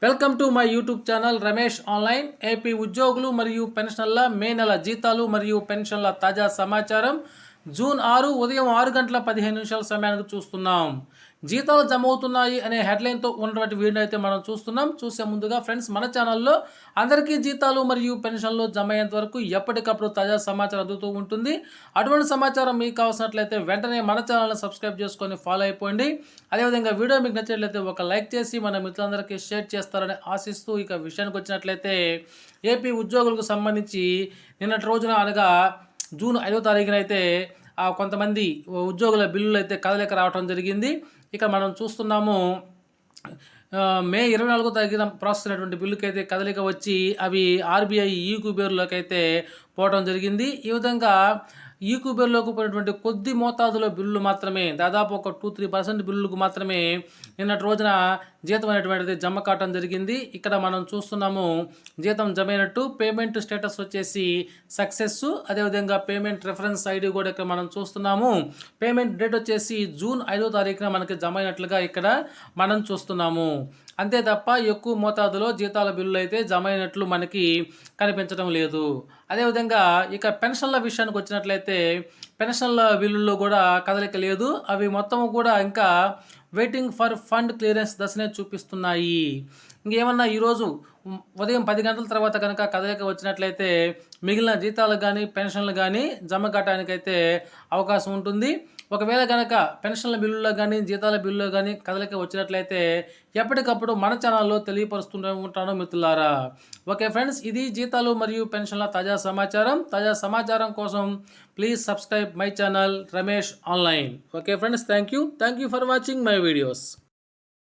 Welcome to my YouTube channel Ramesh online. AP ఉద్యోగులు మరియు పెన్షన్ల మే నెల జీతాలు మరియు పెన్షన్ల తాజా సమాచారం. జూన్ 6 ఉదయం 6 గంటల 15 నిమిషాల సమయానికి చూస్తున్నాం. జీతాలు జమ అవుతున్నాయి అనే హెడ్లైన్తో ఉన్నటువంటి వీడియో అయితే మనం చూస్తున్నాం. చూసే ముందుగా ఫ్రెండ్స్, మన ఛానల్లో అందరికీ జీతాలు మరియు పెన్షన్లు జమ అయ్యేంత వరకు ఎప్పటికప్పుడు తాజా సమాచారం అందుతూ ఉంటుంది. అటువంటి సమాచారం మీకు కావాల్సినట్లయితే వెంటనే మన ఛానల్ని సబ్స్క్రైబ్ చేసుకొని ఫాలో అయిపోండి. అదేవిధంగా వీడియో మీకు నచ్చినట్లయితే ఒక లైక్ చేసి మన మిత్రులందరికీ షేర్ చేస్తారని ఆశిస్తూ, ఇక విషయానికి వచ్చినట్లయితే ఏపీ ఉద్యోగులకు సంబంధించి నిన్నటి రోజున అనగా జూన్ 5వ తారీఖున అయితే కొంతమంది ఉద్యోగుల బిల్లులు అయితే కదలిక రావడం జరిగింది. ఇక మనం చూస్తున్నాము, మే 24వ తారీఖున ప్రాసెస్ అయినటువంటి బిల్లుకి అయితే కదలిక వచ్చి అవి ఆర్బీఐ ఈక్యూబేర్లోకి అయితే పోవడం జరిగింది. ఈ విధంగా ఈక్యూబేర్లోకి పోయినటువంటి కొద్ది మోతాదులో బిల్లులు మాత్రమే, దాదాపు ఒక 2-3% బిల్లులకు మాత్రమే నిన్నటి రోజున జీతం అనేటువంటిది జమ కావడం జరిగింది. ఇక్కడ మనం చూస్తున్నాము, జీతం జమైనట్టు పేమెంట్ స్టేటస్ వచ్చేసి సక్సెస్, అదేవిధంగా పేమెంట్ రెఫరెన్స్ ఐడి కూడా ఇక్కడ మనం చూస్తున్నాము. పేమెంట్ డేట్ వచ్చేసి జూన్ 5వ తారీఖున మనకి జమ అయినట్లుగా ఇక్కడ మనం చూస్తున్నాము. అంతే తప్ప ఎక్కువ మోతాదులో జీతాల బిల్లులు అయితే జమ అయినట్లు మనకి కనిపించడం లేదు. అదేవిధంగా ఇక పెన్షన్ల విషయానికి వచ్చినట్లయితే పెన్షన్ల బిల్లుల్లో కూడా కదలిక లేదు. అవి మొత్తం కూడా ఇంకా వెయిటింగ్ ఫర్ ఫండ్ క్లియరెన్స్ దశనే చూపిస్తున్నాయి. ఇంకేమన్నా ఈరోజు ఉదయం 10 గంటల తర్వాత కనుక కదలిక వచ్చినట్లయితే మిగిలిన జీతాలు కానీ పెన్షన్లు కానీ జమ కావడానికైతే అవకాశం ఉంటుంది. ఒకవేళ కనుక పెన్షన్ల బిల్లులో కానీ జీతాల బిల్లులో కానీ కదలిక వచ్చినట్లయితే ఎప్పటికప్పుడు మన ఛానల్లో తెలియపరుస్తూనే ఉంటాను మిత్రులారా. ఓకే ఫ్రెండ్స్, ఇది జీతాలు మరియు పెన్షన్ల తాజా సమాచారం. తాజా సమాచారం కోసం please subscribe my channel Ramesh online. Okay friends, thank you for watching my videos.